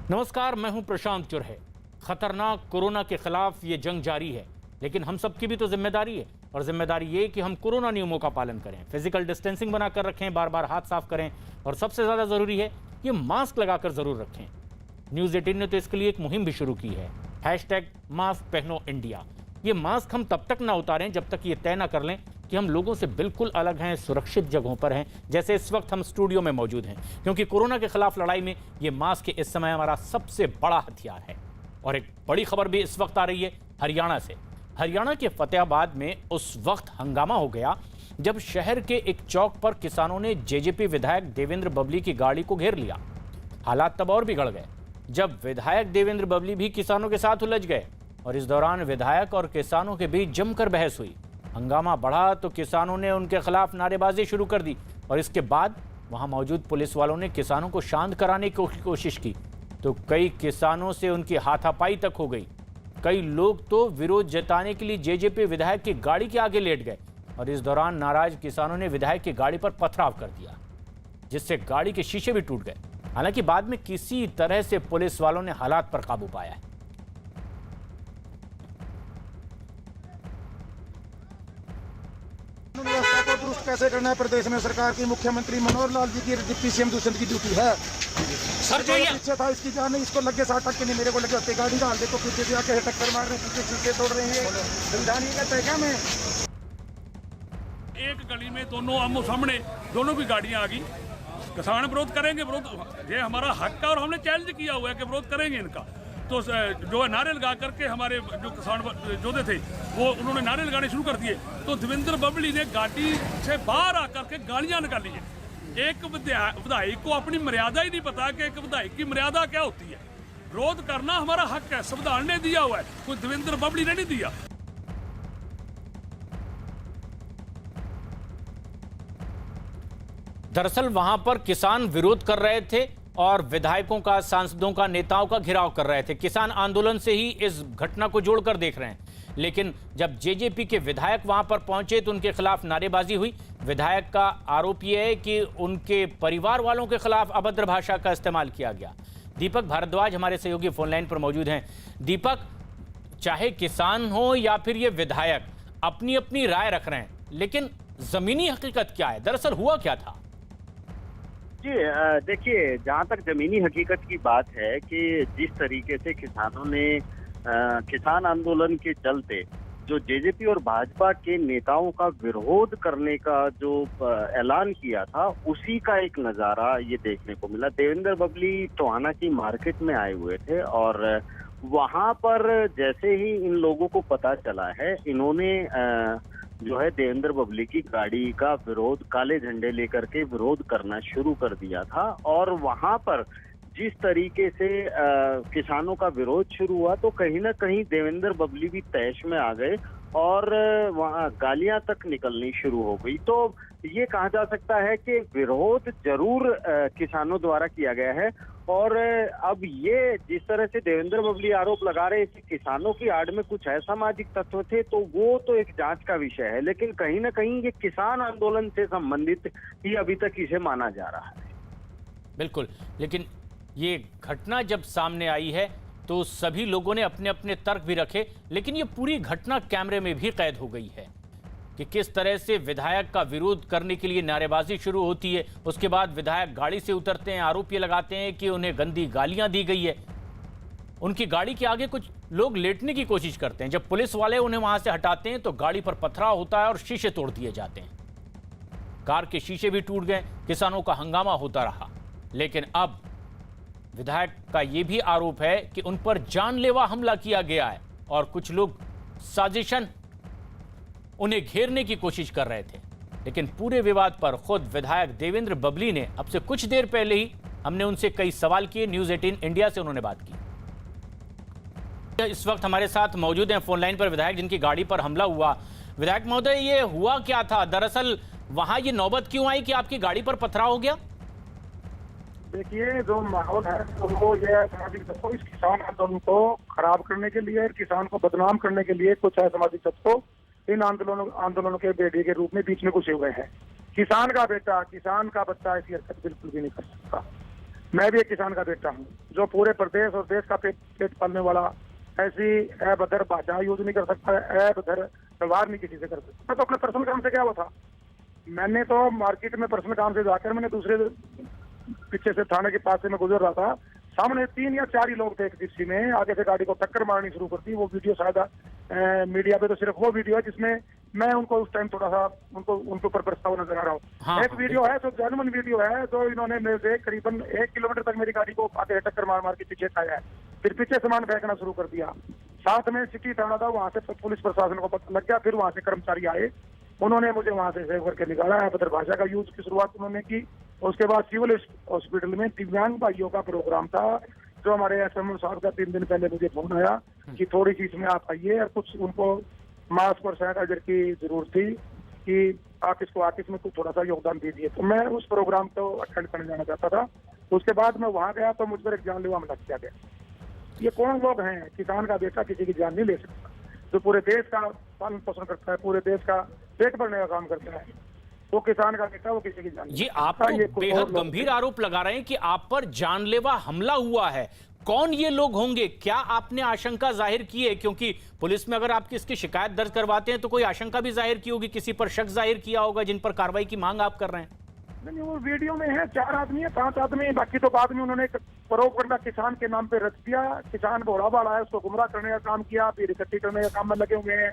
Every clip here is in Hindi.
नमस्कार, मैं हूं प्रशांत चुरहे। खतरनाक कोरोना के खिलाफ ये जंग जारी है, लेकिन हम सबकी भी तो जिम्मेदारी है। और जिम्मेदारी ये कि हम कोरोना नियमों का पालन करें, फिजिकल डिस्टेंसिंग बनाकर रखें, बार बार हाथ साफ करें और सबसे ज़्यादा ज़रूरी है कि मास्क लगाकर ज़रूर रखें। न्यूज़ 18 ने तो इसके लिए एक मुहिम भी शुरू की है, #मास्क पहनो इंडिया। ये मास्क हम तब तक ना उतारें जब तक ये तय ना कर लें कि हम लोगों से बिल्कुल अलग हैं, सुरक्षित जगहों पर हैं, जैसे इस वक्त हम स्टूडियो में मौजूद हैं। क्योंकि कोरोना के खिलाफ लड़ाई में ये मास्क इस समय हमारा सबसे बड़ा हथियार है। और एक बड़ी खबर भी इस वक्त आ रही है हरियाणा से। हरियाणा के फतेहाबाद में उस वक्त हंगामा हो गया जब शहर के एक चौक पर किसानों ने जेजेपी विधायक देवेंद्र बबली की गाड़ी को घेर लिया। हालात तब और बिगड़ गए जब विधायक देवेंद्र बबली भी किसानों के साथ उलझ गए और इस दौरान विधायक और किसानों के बीच जमकर बहस हुई। हंगामा बढ़ा तो किसानों ने उनके खिलाफ नारेबाजी शुरू कर दी और इसके बाद वहां मौजूद पुलिस वालों ने किसानों को शांत कराने की कोशिश की तो कई किसानों से उनकी हाथापाई तक हो गई। कई लोग तो विरोध जताने के लिए जेजेपी विधायक की गाड़ी के आगे लेट गए और इस दौरान नाराज किसानों ने विधायक की गाड़ी पर पथराव कर दिया, जिससे गाड़ी के शीशे भी टूट गए। हालांकि बाद में किसी तरह से पुलिस वालों ने हालात पर काबू पाया है। व्यवस्था को दुरुस्त कैसे करना है, प्रदेश में सरकार की मुख्यमंत्री मनोहर लाल जी की डिप्टी सीएम दूसरे की ड्यूटी है। सर जो पीछे था इसकी जान नहीं, इसको लगे 60 टक्के नहीं, मेरे को लगे होते गाड़ी डाल दे तो पीछे से आके टक्कर मार रहे, पीछे शीशे तोड़ रहे हैं। संविधान ये कहता है क्या? मैं एक गली में दोनों आमो सामने दोनों की गाड़ियां आ गई। किसान विरोध करेंगे, विरोध ये हमारा हक है और हमने चैलेंज किया हुआ है कि विरोध करेंगे इनका। तो जो है नारे लगा करके हमारे जो किसान योद्धे थे वो उन्होंने नारे लगाने शुरू कर दिए। तो देवेंद्र बबली ने गाड़ी से बाहर आकर के गालियां निकाली है। एक विधायक को अपनी मर्यादा ही नहीं पता कि एक विधायक की मर्यादा क्या होती है। विरोध करना हमारा हक है, संविधान ने दिया हुआ है, कोई देवेंद्र बबली ने नहीं दिया। दरअसल वहां पर किसान विरोध कर रहे थे और विधायकों का, सांसदों का, नेताओं का घेराव कर रहे थे। किसान आंदोलन से ही इस घटना को जोड़कर देख रहे हैं। लेकिन जब जेजेपी के विधायक वहां पर पहुंचे तो उनके खिलाफ नारेबाजी हुई। विधायक का आरोप यह है कि उनके परिवार वालों के खिलाफ अभद्र भाषा का इस्तेमाल किया गया। दीपक भारद्वाज हमारे सहयोगी फोनलाइन पर मौजूद हैं। दीपक, चाहे किसान हो या फिर ये विधायक, अपनी अपनी राय रख रहे हैं, लेकिन जमीनी हकीकत क्या है? दरअसल हुआ क्या था? जी देखिए, जहाँ तक जमीनी हकीकत की बात है कि जिस तरीके से किसानों ने किसान आंदोलन के चलते जो जेजेपी और भाजपा के नेताओं का विरोध करने का जो ऐलान किया था, उसी का एक नज़ारा ये देखने को मिला। देवेंद्र बबली टोहाना की मार्केट में आए हुए थे और वहाँ पर जैसे ही इन लोगों को पता चला है, इन्होंने जो है देवेंद्र बबली की गाड़ी का विरोध, काले झंडे लेकर के विरोध करना शुरू कर दिया था। और वहां पर जिस तरीके से किसानों का विरोध शुरू हुआ तो कहीं ना कहीं देवेंद्र बबली भी तैश में आ गए और वहां गालियां तक निकलनी शुरू हो गई। तो ये कहा जा सकता है कि विरोध जरूर किसानों द्वारा किया गया है। और अब ये जिस तरह से देवेंद्र बबली आरोप लगा रहे हैं कि किसानों की आड़ में कुछ असामाजिक तत्व थे, तो वो तो एक जांच का विषय है, लेकिन कहीं ना कहीं ये किसान आंदोलन से संबंधित ही अभी तक इसे माना जा रहा है। बिल्कुल, लेकिन ये घटना जब सामने आई है तो सभी लोगों ने अपने अपने तर्क भी रखे, लेकिन ये पूरी घटना कैमरे में भी कैद हो गई है कि किस तरह से विधायक का विरोध करने के लिए नारेबाजी शुरू होती है। उसके बाद विधायक गाड़ी से उतरते हैं, आरोप ये लगाते हैं कि उन्हें गंदी गालियां दी गई है। उनकी गाड़ी के आगे कुछ लोग लेटने की कोशिश करते हैं। जब पुलिस वाले उन्हें वहां से हटाते हैं तो गाड़ी पर पथराव होता है और शीशे तोड़ दिए जाते हैं। कार के शीशे भी टूट गए। किसानों का हंगामा होता रहा। लेकिन अब विधायक का यह भी आरोप है कि उन पर जानलेवा हमला किया गया है और कुछ लोग साजिशन उन्हें घेरने की कोशिश कर रहे थे। लेकिन पूरे विवाद पर खुद विधायक देवेंद्र बबली ने अब से कुछ देर पहले ही हमने उनसे कई सवाल किए। न्यूज़ 18 इंडिया से उन्होंने बात की। इस वक्त हमारे साथ मौजूद हैं फोनलाइन पर विधायक जिनकी गाड़ी पर हमला हुआ। विधायक महोदय, ये हुआ क्या था? दरअसल वहां ये नौबत क्यों आई कि आपकी गाड़ी पर पथराव हो गया? देखिए, जो माहौल है तो वो ये सामाजिक तत्व इस किसान आंदोलन को खराब करने के लिए और किसान को बदनाम करने के लिए कुछ असामाजिक तत्व इन आंदोलनों के बेटे के रूप में बीच में घुसे हुए हैं। किसान का बेटा, किसान का बच्चा ऐसी हरकत बिल्कुल भी नहीं कर सकता। मैं भी एक किसान का बेटा हूँ जो पूरे प्रदेश और देश का पेट पालने वाला। ऐसी अभद्र भाषा यूज नहीं कर सकता, अभद्र व्यवहार नहीं किसी से कर सकता। मैं तो अपने पर्सनल काम से क्या हुआ था, मैंने तो मार्केट में पर्सनल काम से जाकर मैंने दूसरे पीछे से थाने के पास से मैं गुजर रहा था, सामने 3 या 4 ही लोग थे एक जिप्सी में, आगे से गाड़ी को टक्कर मारनी शुरू करती। वो वीडियो शायद मीडिया पे तो सिर्फ वो वीडियो है जिसमें मैं उनको उस टाइम थोड़ा सा उनके ऊपर बरसता हुआ नजर आ रहा हूँ। हाँ, एक वीडियो है जो जेन्युइन वीडियो है, जो इन्होंने मेरे से करीबन 1 किलोमीटर तक मेरी गाड़ी को आगे टक्कर मार मार के पीछे खाया है, फिर पीछे सामान फेंकना शुरू कर दिया। साथ में सिटी थाना था, वहां से पुलिस प्रशासन को पता लग गया, फिर वहां से कर्मचारी आए, उन्होंने मुझे वहां से सेव करके निकाला। अभद्र भाषा का यूज की शुरुआत उन्होंने की। उसके बाद सिविल हॉस्पिटल में दिव्यांग भाइयों का प्रोग्राम था, जो हमारे एसएमओ साहब का 3 दिन पहले मुझे फोन आया कि थोड़ी सी इसमें आप आइए, और कुछ उनको मास्क और सैनिटाइजर की जरूरत थी कि आप इसको आके इसमें कुछ थोड़ा सा योगदान दीजिए। तो मैं उस प्रोग्राम को अटेंड करने जाना चाहता था। उसके बाद मैं वहां गया तो मुझ पर एक जानलेवा हमला किया गया। ये कौन लोग हैं? किसान का बेटा किसी की जान नहीं ले सकता, जो पूरे देश का पालन पोषण करता है, पूरे देश का पेट भरने का काम करता है, वो किसान का बेटा, वो किसी की जान नहीं। ये आप तो बेहद गंभीर आरोप लगा रहे हैं कि आप पर जानलेवा हमला हुआ है। कौन ये लोग होंगे? क्या आपने आशंका जाहिर की है? क्योंकि पुलिस में अगर आपकी इसकी शिकायत दर्ज करवाते हैं तो कोई आशंका भी जाहिर की होगी, किसी पर शक जाहिर किया होगा जिन पर कार्रवाई की मांग आप कर रहे हैं। नहीं, वो वीडियो में है 4 आदमी है, 5 आदमी, बाकी तो बाद में उन्होंने प्रोपगंडा किसान के नाम पे रख दिया। किसान भोला भाला है, उसको गुमराह करने का काम किया, फिर इकट्ठी करने का काम में लगे हुए हैं,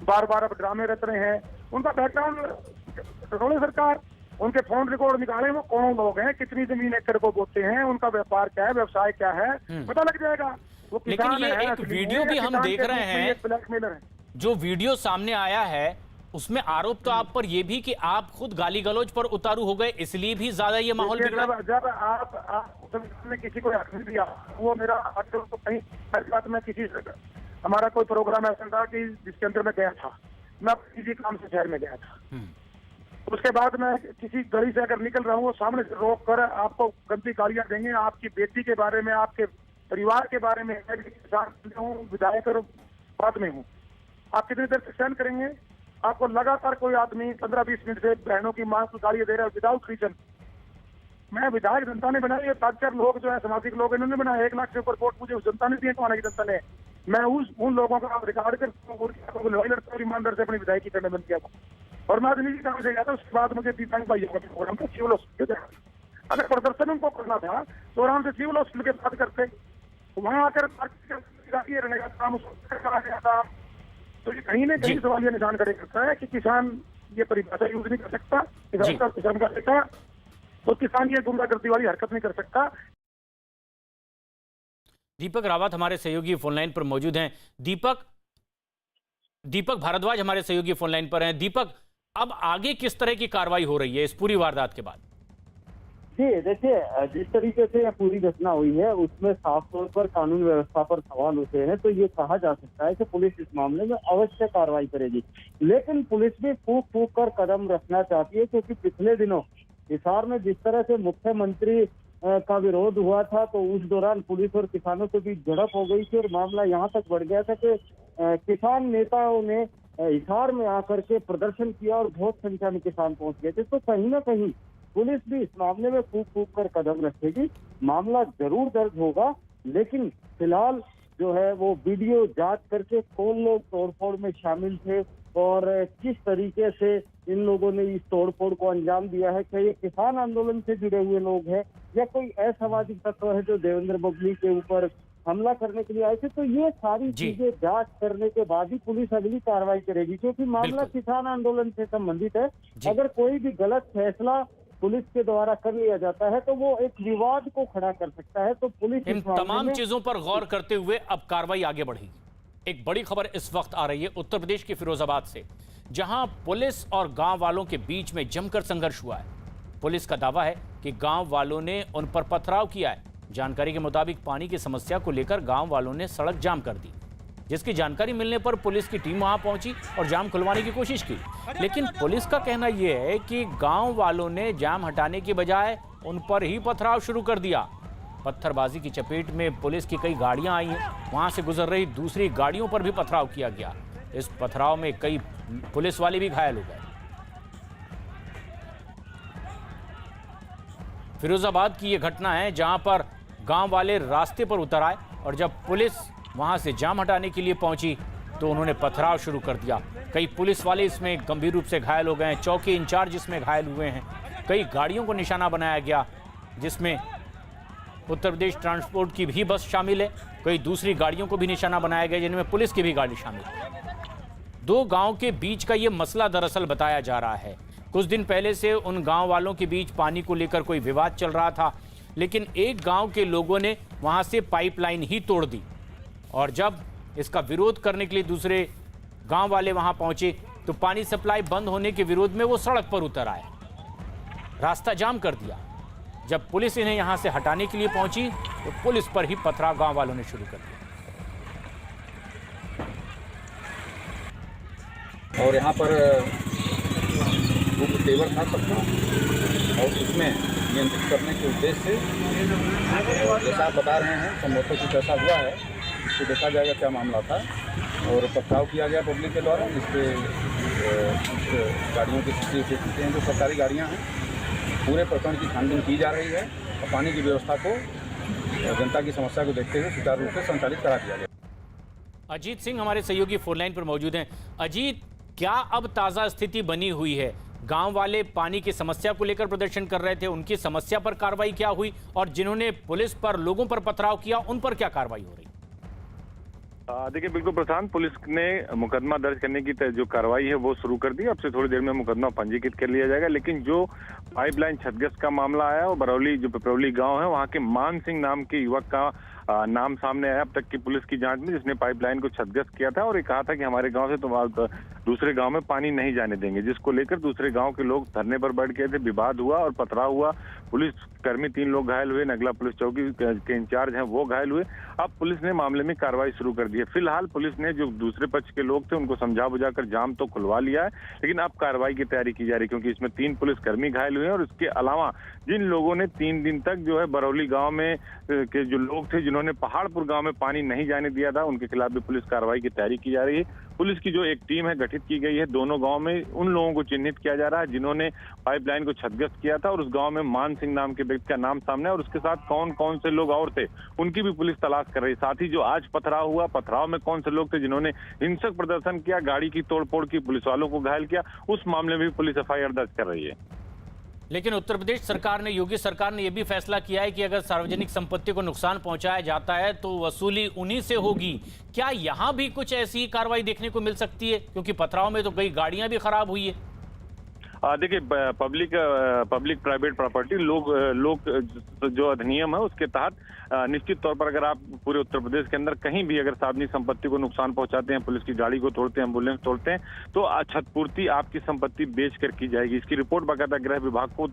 बार बार अब ड्रामे रच रहे हैं। उनका बैकग्राउंड सरकार, उनके फोन रिकॉर्ड निकाले, वो कौन लोग हैं, कितनी जमीन एकड़ को बोते हैं, उनका व्यापार क्या है, व्यवसाय क्या है, पता लग जाएगा। वो किसान लेकिन ये है, एक वीडियो भी हम देख रहे हैं, ब्लैकमेलर है। जो वीडियो सामने आया है उसमें आरोप तो आप पर ये भी कि आप खुद गाली गलौज पर उतारू हो गए, इसलिए भी ज्यादा ये माहौल बिगड़ा। जब आप किसी को हक नहीं दिया, वो मेरा हक तो कहीं बात में किसी हमारा कोई प्रोग्राम ऐसा था कि जिसके अंदर मैं गया था, मैं किसी काम से शहर में गया था, उसके बाद मैं किसी गली से अगर निकल रहा हूँ, वो सामने से रोक कर आपको गंदी गालियां देंगे, आपकी बेटी के बारे में, आपके परिवार के बारे में, विधायक और बाद में हूँ, आप कितनी देर तक सहन करेंगे? आपको लगातार कोई आदमी 15-20 मिनट से बहनों की मां को गालियां दे रहा है विदाउट रीजन। मैं विधायक जनता ने बनाई है, 5-4 लोग जो है सामाजिक लोग इन्होंने बनाया, 1 लाख से ऊपर वोट मुझे उस जनता ने दिए, कौन की जनता ने। मैं उन लोगों का रिकॉर्ड कर ईमानदार से अपनी विधायकी करने बंद किया था, और मैं निजी काम से गया था। उसके बाद मुझे दिव्यांग भाइयों का प्रोग्राम था सिविल हॉस्पिटल। अगर प्रदर्शन उनको करना था तो आराम से सिविल हॉस्पिटल के साथ करते, वहां आकर रहने का काम करा गया था। तो ये कहीं ना कहीं सवाल ये निशान खड़े करता है कि किसान ये परिभाषा यूज नहीं कर सकता, किसान का बेटा, तो किसान ये गुंडागर्दी वाली हरकत नहीं कर सकता। दीपक रावत हमारे सहयोगी फोनलाइन पर मौजूद हैं। दीपक भारद्वाज हमारे सहयोगी फोनलाइन पर हैं। दीपक, अब आगे किस तरह की कार्रवाई हो रही है इस पूरी वारदात के बाद? जी देखिए, जिस तरीके से यह पूरी घटना हुई है उसमें साफ तौर पर कानून व्यवस्था पर सवाल उठे हैं, तो ये कहा जा सकता है कि पुलिस इस मामले में अवश्य कार्रवाई करेगी। लेकिन पुलिस भी फूंक फूंक कर कदम रखना चाहती है, क्योंकि पिछले दिनों हिसार में जिस तरह से मुख्यमंत्री का विरोध हुआ था, तो उस दौरान पुलिस और किसानों के बीच झड़प हो गई थी, और मामला यहाँ तक बढ़ गया था कि किसान नेताओं ने हिसार में आकर के प्रदर्शन किया और बहुत संख्या में किसान पहुंच गए थे। तो कहीं ना कहीं पुलिस भी इस मामले में फूंक फूंक कर कदम रखेगी। मामला जरूर दर्ज होगा, लेकिन फिलहाल जो है वो वीडियो जांच करके कौन लोग तोड़फोड़ में शामिल थे और किस तरीके से इन लोगों ने इस तोड़फोड़ को अंजाम दिया है, क्या ये किसान आंदोलन से जुड़े हुए लोग हैं या कोई असामाजिक तत्व है जो देवेंद्र बबली के ऊपर हमला करने के लिए आए थे, तो ये सारी चीजें जांच करने के बाद ही पुलिस अगली कार्रवाई करेगी, क्योंकि मामला किसान आंदोलन से संबंधित है। अगर कोई भी गलत फैसला पुलिस के द्वारा कर लिया जाता है तो वो एक विवाद को खड़ा कर सकता है। तो पुलिस इन तमाम चीजों पर गौर करते हुए अब कार्रवाई आगे बढ़ेगी। एक बड़ी खबर इस वक्त आ रही है उत्तर प्रदेश के फिरोजाबाद से, जहां पुलिस और गांव वालों के बीच में जमकर संघर्ष हुआ है। पुलिस का दावा है कि गांव वालों ने उन पर पथराव किया है। जानकारी के मुताबिक पानी की समस्या को लेकर गांव वालों ने सड़क जाम कर दी, जिसकी जानकारी मिलने पर पुलिस की टीम वहां पहुंची और जाम खुलवाने की कोशिश की। लेकिन पुलिस का कहना यह है कि गांव वालों ने जाम हटाने की बजाय उन पर ही पथराव शुरू कर दिया। पत्थरबाजी की चपेट में पुलिस की कई गाड़ियां आई हैं, वहां से गुजर रही दूसरी गाड़ियों पर भी पथराव किया गया। इस पथराव में कई पुलिस वाले भी घायल हो गए। फिरोजाबाद की ये घटना है जहां पर गांव वाले रास्ते पर उतर आए और जब पुलिस वहां से जाम हटाने के लिए पहुंची तो उन्होंने पथराव शुरू कर दिया। कई पुलिस वाले इसमें गंभीर रूप से घायल हो गए हैं, चौकी इंचार्ज इसमें घायल हुए हैं, कई गाड़ियों को निशाना बनाया गया जिसमें उत्तर प्रदेश ट्रांसपोर्ट की भी बस शामिल है, कई दूसरी गाड़ियों को भी निशाना बनाया गया जिनमें पुलिस की भी गाड़ी शामिल है। दो गांव के बीच का ये मसला दरअसल बताया जा रहा है। कुछ दिन पहले से उन गांव वालों के बीच पानी को लेकर कोई विवाद चल रहा था, लेकिन एक गांव के लोगों ने वहां से पाइपलाइन ही तोड़ दी और जब इसका विरोध करने के लिए दूसरे गांव वाले वहां पहुंचे तो पानी सप्लाई बंद होने के विरोध में वो सड़क पर उतर आए, रास्ता जाम कर दिया। जब पुलिस इन्हें यहां से हटाने के लिए पहुंची तो पुलिस पर ही पथराव गांव वालों ने शुरू कर दिया। और यहाँ पर तेवर था सबका और उसमें नियंत्रित करने के उद्देश्य से और जैसा आप बता रहे हैं संभवतः कुछ ऐसा हुआ है तो देखा जाएगा क्या मामला था और पथराव किया गया पब्लिक के द्वारा, जिसपे गाड़ियों की स्थिति हैं जो सरकारी गाड़ियाँ हैं। पूरे प्रकरण की छानबीन की जा रही है और पानी की व्यवस्था को जनता की समस्या को देखते हुए सुचारू रूप से संचालित करा दिया गया। अजीत सिंह हमारे सहयोगी फोन लाइन पर मौजूद हैं। अजीत, क्या अब ताज़ा स्थिति बनी हुई है? गांव वाले पानी की समस्या को लेकर प्रदर्शन कर रहे थे, उनकी समस्या पर कार्रवाई क्या हुई और जिन्होंने पुलिस पर लोगों पर पथराव किया उन पर क्या कार्रवाई हो रही? देखिए, बिल्कुल प्रशांत, पुलिस ने मुकदमा दर्ज करने की जो कार्रवाई है वो शुरू कर दी। अब से थोड़ी देर में मुकदमा पंजीकृत कर लिया जाएगा। लेकिन जो पाइपलाइन क्षतिग्रस्त का मामला आया वो बरौली, जो पिपरौली गांव है, वहां के मान सिंह नाम के युवक का नाम सामने आया अब तक की पुलिस की जांच में, जिसने पाइपलाइन को क्षतिग्रस्त किया था और ये कहा था कि हमारे गांव से तो दूसरे गांव में पानी नहीं जाने देंगे, जिसको लेकर दूसरे गांव के लोग धरने पर बैठ गए थे, विवाद हुआ और पथराव हुआ। पुलिस कर्मी 3 लोग घायल हुए, नगला पुलिस चौकी के इंचार्ज हैं वो घायल हुए। अब पुलिस ने मामले में कार्रवाई शुरू कर दी है। फिलहाल पुलिस ने जो दूसरे पक्ष के लोग थे उनको समझा बुझाकर जाम तो खुलवा लिया है, लेकिन अब कार्रवाई की तैयारी की जा रही है क्योंकि इसमें 3 पुलिसकर्मी घायल हुए हैं और इसके अलावा जिन लोगों ने 3 दिन तक जो है बरौली गांव में के जो लोग थे जिन्होंने पहाड़पुर गांव में पानी नहीं जाने दिया था, उनके खिलाफ भी पुलिस कार्रवाई की तैयारी की जा रही है। पुलिस की जो एक टीम है गठित की गई है, दोनों गांव में उन लोगों को चिन्हित किया जा रहा है जिन्होंने पाइपलाइन को क्षतिग्रस्त किया था और उस गांव में मान सिंह नाम के व्यक्ति का नाम सामने है और उसके साथ कौन कौन से लोग और थे उनकी भी पुलिस तलाश कर रही है। साथ ही जो आज पथराव हुआ, पथराव में कौन से लोग थे जिन्होंने हिंसक प्रदर्शन किया, गाड़ी की तोड़फोड़ की, पुलिस वालों को घायल किया, उस मामले में भी पुलिस FIR दर्ज कर रही है। लेकिन उत्तर प्रदेश सरकार ने, योगी सरकार ने यह भी फैसला किया है कि अगर सार्वजनिक संपत्ति को नुकसान पहुंचाया जाता है तो वसूली उन्हीं से होगी। क्या यहां भी कुछ ऐसी कार्रवाई देखने को मिल सकती है? क्योंकि पथराव में तो कई गाड़ियां भी खराब हुई है। देखिए, पब्लिक प्राइवेट प्रॉपर्टी लोग जो अधिनियम है उसके तहत निश्चित तौर पर अगर आप पूरे उत्तर प्रदेश के अंदर कहीं भी अगर सार्वजनिक संपत्ति को नुकसान पहुंचाते हैं, पुलिस की गाड़ी को तोड़ते हैं, एम्बुलेंस तोड़ते हैं, तो क्षतिपूर्ति आपकी संपत्ति बेच कर की जाएगी। इसकी रिपोर्ट बाकायदा गृह विभाग को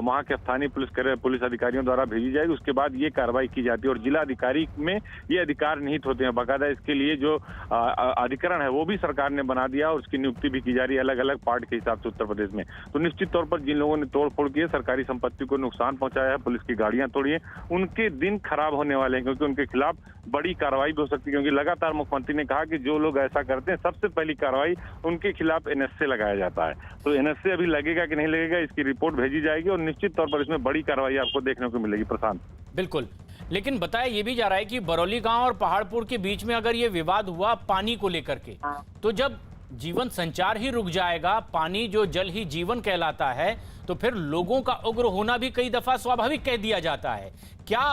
वहां के स्थानीय पुलिस अधिकारियों द्वारा भेजी जाएगी। उसके बाद ये कार्रवाई की जाती है और जिला अधिकारी में ये अधिकार निहित होते हैं। बाकायदा इसके लिए जो अधिकरण है वो भी सरकार ने बना दिया और उसकी नियुक्ति भी की जा रही है अलग अलग पार्ट के हिसाब से उत्तर प्रदेश में। तो निश्चित तौर पर जिन लोगों ने तोड़फोड़ की है, सरकारी संपत्ति को नुकसान पहुंचाया है, पुलिस की गाड़ियां तोड़ी है, उनके दिन खराब होने वाले हैं क्योंकि उनके खिलाफ बड़ी कार्रवाई भी हो सकती है। क्योंकि लगातार मुख्यमंत्री ने कहा कि जो लोग ऐसा करते हैं सबसे पहली कार्रवाई उनके खिलाफ NSA लगाया जाता है। तो NSA अभी लगेगा कि नहीं लगेगा, इसकी रिपोर्ट भेजी जाएगी और निश्चित तौर पर इसमें बड़ी कार्रवाई आपको देखने को मिलेगी। प्रशांत, बिल्कुल, लेकिन बताया ये भी जा रहा है कि बरौली गांव और पहाड़पुर के बीच में अगर ये विवाद हुआ पानी को लेकर के, तो जब जीवन संचार ही रुक जाएगा, पानी जो जल ही जीवन कहलाता है, तो फिर लोगों का उग्र होना भी कई दफा स्वाभाविक कह दिया जाता है। क्या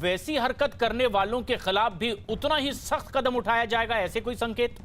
वैसी हरकत करने वालों के खिलाफ भी उतना ही सख्त कदम उठाया जाएगा, ऐसे कोई संकेत?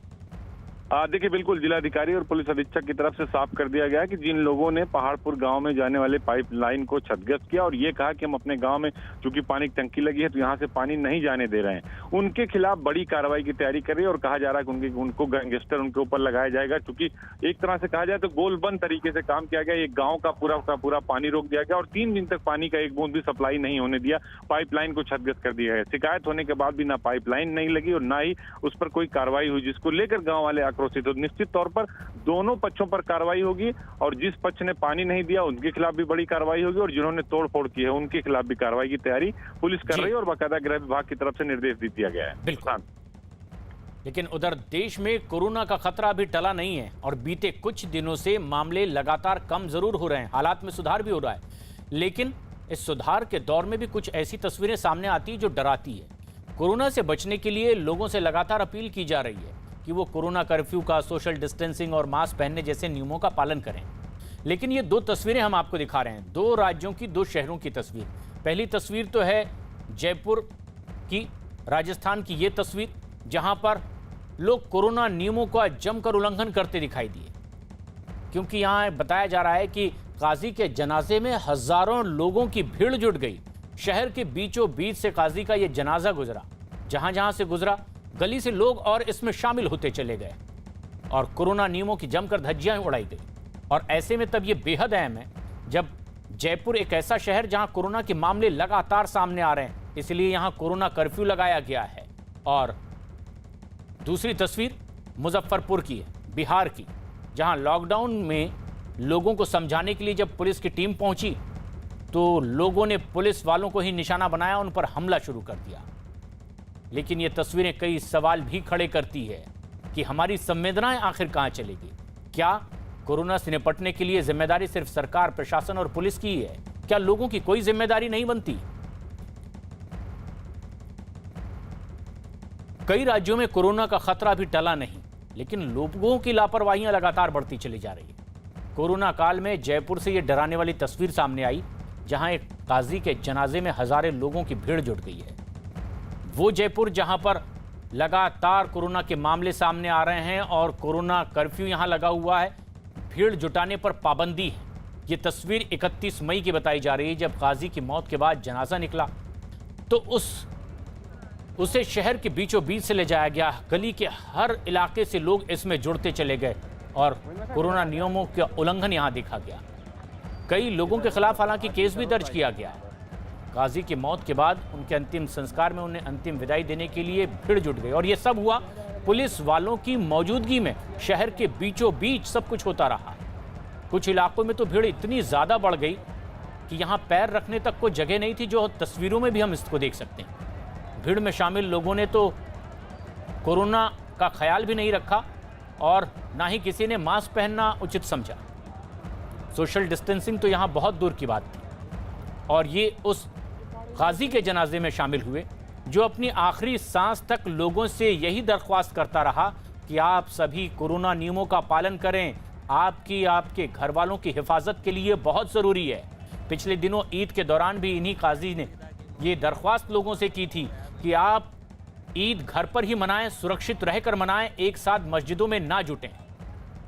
देखिए, बिल्कुल जिलाधिकारी और पुलिस अधीक्षक की तरफ से साफ कर दिया गया है कि जिन लोगों ने पहाड़पुर गांव में जाने वाले पाइपलाइन को क्षतिग्रस्त किया और ये कहा कि हम अपने गांव में चूंकि पानी की टंकी लगी है तो यहां से पानी नहीं जाने दे रहे हैं, उनके खिलाफ बड़ी कार्रवाई की तैयारी कर रही है और कहा जा रहा है कि उनको गैंगस्टर उनके ऊपर लगाया जाएगा। क्योंकि एक तरह से कहा जाए तो गोलबंद तरीके से काम किया गया, एक गाँव का पूरा पानी रोक दिया गया और 3 दिन तक पानी का एक बूंद भी सप्लाई नहीं होने दिया, पाइपलाइन को क्षतिग्रस्त कर दिया है। शिकायत होने के बाद भी ना पाइपलाइन नहीं लगी और ना ही उस पर कोई कार्रवाई हुई, जिसको लेकर गाँव वाले आक्रोशित। निश्चित तौर पर दोनों पक्षों पर कार्रवाई होगी और जिस पक्ष ने पानी नहीं दिया उनके खिलाफ भी बड़ी कार्रवाई होगी और जिन्होंने तोड़फोड़ की है उनके खिलाफ भी कार्रवाई की तैयारी पुलिस कर रही है और बाकायदा गृह विभाग की तरफ से निर्देश दे दिया गया है। बिल्कुल, लेकिन उधर देश में कोरोना का खतरा अभी टला नहीं है और बीते कुछ दिनों से मामले लगातार कम जरूर हो रहे हैं, हालात में सुधार भी हो रहा है, लेकिन इस सुधार के दौर में भी कुछ ऐसी तस्वीरें सामने आती है जो डराती है। कोरोना से बचने के लिए लोगों से लगातार अपील की जा रही है कि वो कोरोना कर्फ्यू का, सोशल डिस्टेंसिंग और मास्क पहनने जैसे नियमों का पालन करें। लेकिन ये दो तस्वीरें हम आपको दिखा रहे हैं, दो राज्यों की, दो शहरों की तस्वीर। पहली तस्वीर तो है जयपुर की, राजस्थान की ये तस्वीर, जहां पर लोग कोरोना नियमों का जमकर उल्लंघन करते दिखाई दिए, क्योंकि यहां बताया जा रहा है कि काजी के जनाजे में हजारों लोगों की भीड़ जुट गई। शहर के बीचों बीच से काजी का यह जनाजा गुजरा, जहां जहां से गुजरा गली से लोग और इसमें शामिल होते चले गए और कोरोना नियमों की जमकर धज्जियां उड़ाई गई। और ऐसे में तब यह बेहद अहम है जब जयपुर एक ऐसा शहर जहां कोरोना के मामले लगातार सामने आ रहे हैं, इसलिए यहां कोरोना कर्फ्यू लगाया गया है। और दूसरी तस्वीर मुजफ्फरपुर की है, बिहार की, जहां लॉकडाउन में लोगों को समझाने के लिए जब पुलिस की टीम पहुंची तो लोगों ने पुलिस वालों को ही निशाना बनाया, उन पर हमला शुरू कर दिया। लेकिन ये तस्वीरें कई सवाल भी खड़े करती है कि हमारी संवेदनाएं आखिर कहां चलेगी। क्या कोरोना से निपटने के लिए जिम्मेदारी सिर्फ सरकार, प्रशासन और पुलिस की है? क्या लोगों की कोई जिम्मेदारी नहीं बनती? कई राज्यों में कोरोना का खतरा भी टला नहीं, लेकिन लोगों की लापरवाहियां लगातार बढ़ती चली जा रही है। कोरोना काल में जयपुर से यह डराने वाली तस्वीर सामने आई, जहां एक काजी के जनाजे में हजारों लोगों की भीड़ जुट गई है। वो जयपुर जहां पर लगातार कोरोना के मामले सामने आ रहे हैं और कोरोना कर्फ्यू यहां लगा हुआ है, भीड़ जुटाने पर पाबंदी है। ये तस्वीर 31 मई की बताई जा रही है, जब काजी की मौत के बाद जनाजा निकला तो उसे शहर के बीचों बीच से ले जाया गया। गली के हर इलाके से लोग इसमें जुड़ते चले गए और कोरोना नियमों का उल्लंघन यहां देखा गया। कई लोगों के खिलाफ हालांकि केस भी दर्ज किया गया है। काजी की मौत के बाद उनके अंतिम संस्कार में उन्हें अंतिम विदाई देने के लिए भीड़ जुट गई और यह सब हुआ पुलिस वालों की मौजूदगी में। शहर के बीचों बीच सब कुछ होता रहा। कुछ इलाकों में तो भीड़ इतनी ज्यादा बढ़ गई कि यहां पैर रखने तक कोई जगह नहीं थी, जो तस्वीरों में भी हम इसको देख सकते हैं। भीड़ में शामिल लोगों ने तो कोरोना का ख्याल भी नहीं रखा और ना ही किसी ने मास्क पहनना उचित समझा। सोशल डिस्टेंसिंग तो यहां बहुत दूर की बात थी। और ये उस गाजी के जनाजे में शामिल हुए जो अपनी आखिरी सांस तक लोगों से यही दरख्वास्त करता रहा कि आप सभी कोरोना नियमों का पालन करें, आपकी, आपके घर वालों की हिफाजत के लिए बहुत ज़रूरी है। पिछले दिनों ईद के दौरान भी इन्हीं काजी ने ये दरख्वास्त लोगों से की थी कि आप ईद घर पर ही मनाएं, सुरक्षित रहकर मनाएं, एक साथ मस्जिदों में ना जुटें।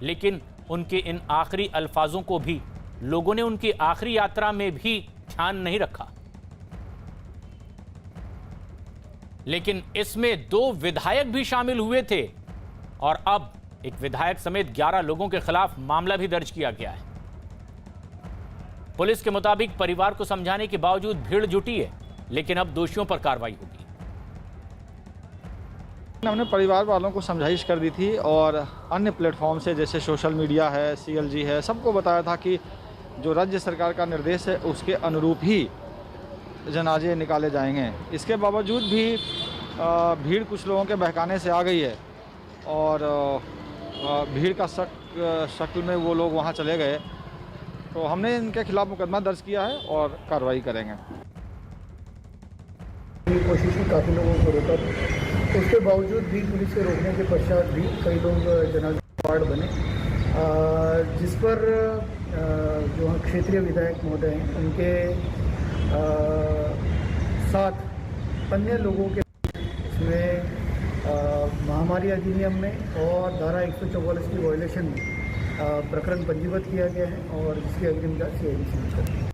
लेकिन उनके इन आखिरी अल्फाजों को भी लोगों ने उनकी आखिरी यात्रा में भी ध्यान नहीं रखा। लेकिन इसमें 2 विधायक भी शामिल हुए थे और अब एक विधायक समेत 11 लोगों के खिलाफ मामला भी दर्ज किया गया है। पुलिस के मुताबिक परिवार को समझाने के बावजूद भीड़ जुटी है, लेकिन अब दोषियों पर कार्रवाई होगी। हमने परिवार वालों को समझाइश कर दी थी और अन्य प्लेटफॉर्म से जैसे सोशल मीडिया है, CLG है, सबको बताया था कि जो राज्य सरकार का निर्देश है उसके अनुरूप ही जनाजे निकाले जाएंगे। इसके बावजूद भी भीड़ कुछ लोगों के बहकाने से आ गई है और भीड़ का शक्ल में वो लोग वहाँ चले गए, तो हमने इनके खिलाफ मुकदमा दर्ज किया है और कार्रवाई करेंगे। कोशिश की काफ़ी लोगों को रोका, उसके बावजूद भी पुलिस के रोकने के पश्चात भी कई लोग जनाजा वार्ड बने, जिस पर जो क्षेत्रीय विधायक महोदय हैं उनके साथ अन्य लोगों के इसमें महामारी अधिनियम में और धारा 144 की वायलेशन में प्रकरण पंजीबद्ध किया गया है और जिसकी अग्रिम जांच CID शुरू कर दी।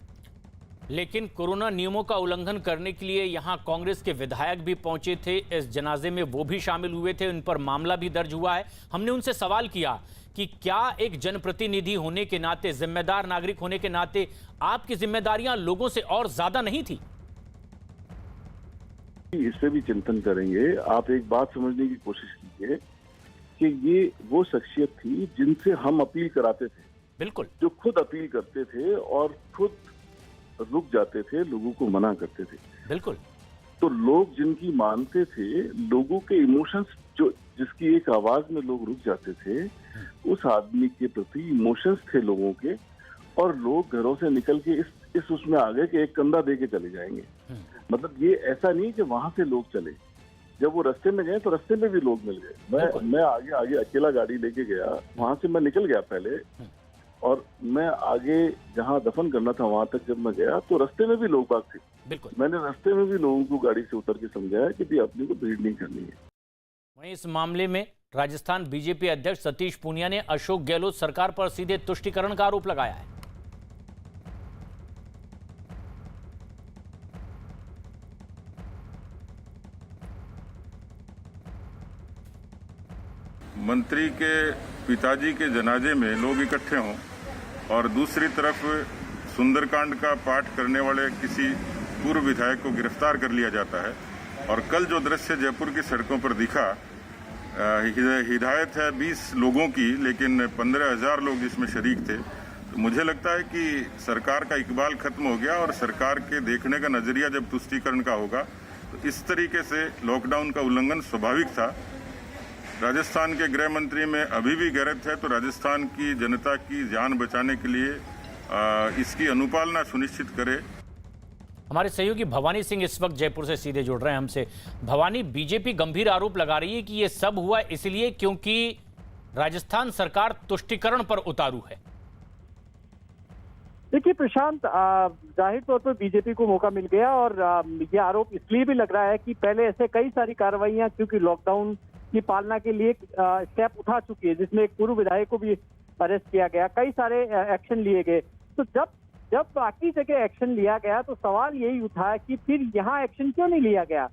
लेकिन कोरोना नियमों का उल्लंघन करने के लिए यहां कांग्रेस के विधायक भी पहुंचे थे इस जनाजे में, वो भी शामिल हुए थे, उन पर मामला भी दर्ज हुआ है। हमने उनसे सवाल किया कि क्या एक जनप्रतिनिधि होने के नाते, जिम्मेदार नागरिक होने के नाते आपकी जिम्मेदारियां लोगों से और ज्यादा नहीं थी? इससे भी चिंतन करेंगे। आप एक बात समझने की कोशिश कीजिए कि ये वो शख्सियत थी जिनसे हम अपील कराते थे। बिल्कुल, जो खुद अपील करते थे और खुद रुक जाते थे, लोगों को मना करते थे। बिल्कुल। तो लोग जिनकी मानते थे, लोगों के इमोशंस, जो जिसकी एक आवाज में लोग रुक जाते थे, उस आदमी के प्रति इमोशंस थे लोगों के, और लोग घरों से निकल के इस उसमें आ गए कि एक कंधा दे के चले जाएंगे। मतलब ये ऐसा नहीं कि वहां से लोग चले, जब वो रास्ते में गए तो रास्ते में भी लोग मिल गए। मैं आगे अकेला गाड़ी लेके गया, वहां से मैं निकल गया पहले, और मैं आगे जहां दफन करना था वहां तक जब मैं गया तो रास्ते में भी लोग बाग थे। बिल्कुल, मैंने रास्ते में भी लोगों को गाड़ी से उतर के समझाया कि भी अपने को भीड़ नहीं करनी है। वहीं इस मामले में राजस्थान बीजेपी अध्यक्ष सतीश पूनिया ने अशोक गहलोत सरकार पर सीधे तुष्टीकरण का आरोप लगाया है। मंत्री के पिताजी के जनाजे में लोग इकट्ठे हों और दूसरी तरफ सुंदरकांड का पाठ करने वाले किसी पूर्व विधायक को गिरफ्तार कर लिया जाता है। और कल जो दृश्य जयपुर की सड़कों पर दिखा, हिदायत है 20 लोगों की, लेकिन 15,000 लोग जिसमें शरीक थे। तो मुझे लगता है कि सरकार का इकबाल खत्म हो गया और सरकार के देखने का नजरिया जब तुष्टीकरण का होगा तो इस तरीके से लॉकडाउन का उल्लंघन स्वाभाविक था। राजस्थान के गृह मंत्री में अभी भी गैरत है, तो राजस्थान की जनता की जान बचाने के लिए इसकी अनुपालना सुनिश्चित करे। हमारे सहयोगी भवानी सिंह इस वक्त जयपुर से सीधे जुड़ रहे हैं हमसे। भवानी, बीजेपी गंभीर आरोप लगा रही है कि यह सब हुआ इसलिए क्योंकि राजस्थान सरकार तुष्टीकरण पर उतारू है। देखिए प्रशांत, जाहिर तौर पर बीजेपी को मौका मिल गया और ये आरोप इसलिए भी लग रहा है कि पहले ऐसे कई सारी कार्रवाइयां क्योंकि लॉकडाउन की पालना के लिए स्टेप उठा चुकी है, जिसमें एक पूर्व विधायक को भी अरेस्ट किया गया, कई सारे एक्शन लिए गए। तो जब बाकी जगह एक्शन लिया गया तो सवाल यही उठा कि फिर यहाँ एक्शन क्यों नहीं लिया गया।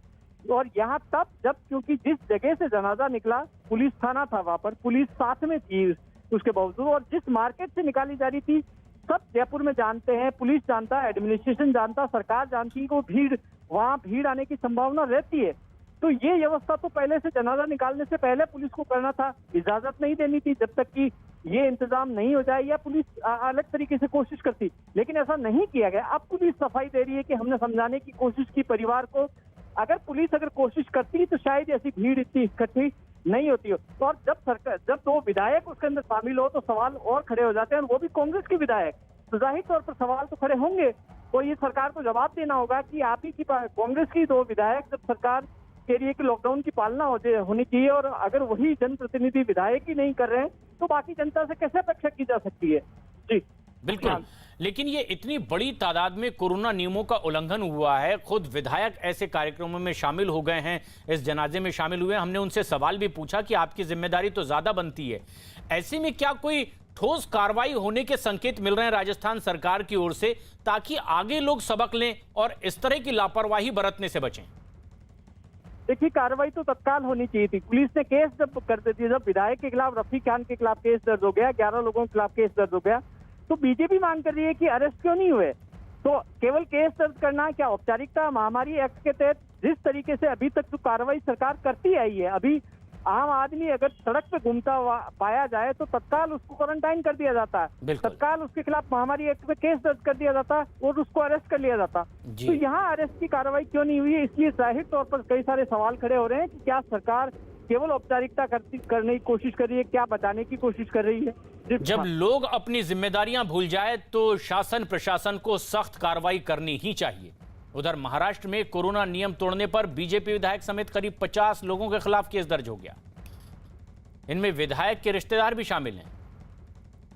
और यहाँ तब जब क्योंकि जिस जगह से जनाजा निकला पुलिस थाना था, वहां पर पुलिस साथ में थी उसके बावजूद, और जिस मार्केट से निकाली जा रही थी सब जयपुर में जानते हैं, पुलिस जानता है, एडमिनिस्ट्रेशन जानता, सरकार जानती है कि वहाँ भीड़ आने की संभावना रहती है। तो ये व्यवस्था तो पहले से जनाजा निकालने से पहले पुलिस को करना था, इजाजत नहीं देनी थी जब तक कि ये इंतजाम नहीं हो जाए या पुलिस अलग तरीके से कोशिश करती, लेकिन ऐसा नहीं किया गया। अब पुलिस सफाई दे रही है कि हमने समझाने की कोशिश की परिवार को, अगर पुलिस कोशिश करती तो शायद ऐसी भीड़ इतनी इकट्ठी नहीं होती हो। और जब 2 विधायक उसके अंदर शामिल हो तो सवाल और खड़े हो जाते हैं, वो भी कांग्रेस के विधायक, तो जाहिर तौर पर सवाल तो खड़े होंगे। तो ये सरकार को जवाब देना होगा कि आप ही की कांग्रेस की 2 विधायक जब सरकार कह रही है कि लॉकडाउन की पालना होनी चाहिए और अगर वही जनप्रतिनिधि विधायक ही नहीं कर रहे हैं तो बाकी जनता से कैसे अपेक्षा की जा सकती है। जी बिल्कुल, लेकिन ये इतनी बड़ी तादाद में कोरोना नियमों का उल्लंघन हुआ है, खुद विधायक ऐसे कार्यक्रमों में शामिल हो गए हैं, इस जनाजे में शामिल हुए। हमने उनसे सवाल भी पूछा कि आपकी जिम्मेदारी तो ज्यादा बनती है, ऐसे में क्या कोई ठोस कार्रवाई होने के संकेत मिल रहे हैं राजस्थान सरकार की ओर से, ताकि आगे लोग सबक लें और इस तरह की लापरवाही बरतने से बचें? देखिए, कार्रवाई तो तत्काल होनी चाहिए थी। पुलिस ने केस जब कर देती है, जब विधायक के खिलाफ, रफी खान के खिलाफ केस दर्ज हो गया, 11 लोगों के खिलाफ केस दर्ज हो गया, तो बीजेपी मांग कर रही है कि अरेस्ट क्यों नहीं हुए। तो केवल केस दर्ज करना क्या औपचारिकता? महामारी एक्ट के तहत जिस तरीके से अभी तक जो कार्रवाई सरकार करती आई है, अभी आम आदमी अगर सड़क पे घूमता हुआ पाया जाए तो तत्काल उसको क्वारंटाइन कर दिया जाता है, तत्काल उसके खिलाफ महामारी एक्ट में केस दर्ज कर दिया जाता और उसको अरेस्ट कर लिया जाता। तो यहाँ अरेस्ट की कार्रवाई क्यों नहीं हुई है, इसलिए जाहिर तौर पर कई सारे सवाल खड़े हो रहे हैं कि क्या सरकार केवल औपचारिकता करने की कोशिश कर रही है, क्या बचाने की कोशिश कर रही है। जब लोग अपनी जिम्मेदारियां भूल जाए तो शासन प्रशासन को सख्त कार्रवाई करनी ही चाहिए। उधर महाराष्ट्र में कोरोना नियम तोड़ने पर बीजेपी विधायक समेत करीब 50 लोगों के खिलाफ केस दर्ज हो गया। इनमें विधायक के रिश्तेदार भी शामिल हैं।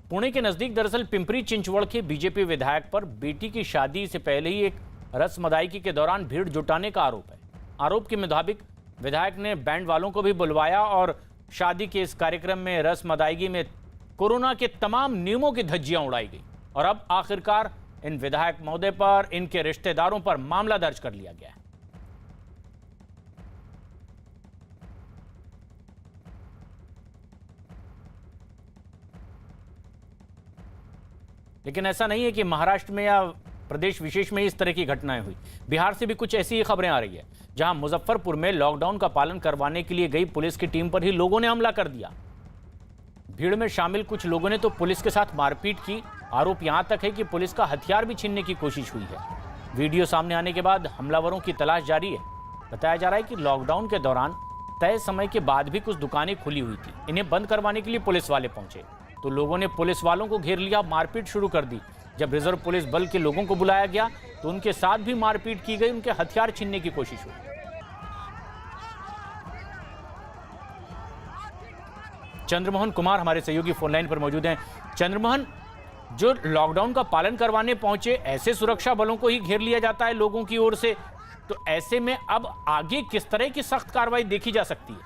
पुणे के नजदीक दरअसल पिंपरी चिंचवड़ के बीजेपी विधायक पर बेटी की शादी से पहले ही एक रस्म अदायगी के दौरान भीड़ जुटाने का आरोप है। आरोप के मुताबिक विधायक ने बैंड वालों को भी बुलवाया और शादी के इस कार्यक्रम में रस्म अदायगी में कोरोना के तमाम नियमों की धज्जियां उड़ाई गई और अब आखिरकार इन विधायक महोदय पर, इनके रिश्तेदारों पर मामला दर्ज कर लिया गया है। लेकिन ऐसा नहीं है कि महाराष्ट्र में या प्रदेश विशेष में इस तरह की घटनाएं हुई। बिहार से भी कुछ ऐसी ही खबरें आ रही है, जहां मुजफ्फरपुर में लॉकडाउन का पालन करवाने के लिए गई पुलिस की टीम पर ही लोगों ने हमला कर दिया। भीड़ में शामिल कुछ लोगों ने तो पुलिस के साथ मारपीट की। आरोप यहां तक है कि पुलिस का हथियार भी छीनने की कोशिश हुई है। वीडियो सामने आने के बाद हमलावरों की तलाश जारी है। बताया जा रहा है कि लॉकडाउन के दौरान तय समय के बाद भी कुछ दुकानें खुली हुई थी। इन्हें बंद करवाने के लिए पुलिस वाले पहुंचे तो लोगों ने पुलिस वालों को घेर लिया, मारपीट शुरू कर दी। जब रिजर्व पुलिस बल के लोगों को बुलाया गया तो उनके साथ भी मारपीट की गई, उनके हथियार छीनने की कोशिश हुई। चंद्रमोहन कुमार हमारे सहयोगी फोनलाइन पर मौजूद हैं। चंद्रमोहन, जो लॉकडाउन का पालन करवाने पहुंचे ऐसे सुरक्षा बलों को ही घेर लिया जाता है लोगों की ओर से, तो ऐसे में अब आगे किस तरह की सख्त कार्रवाई देखी जा सकती है?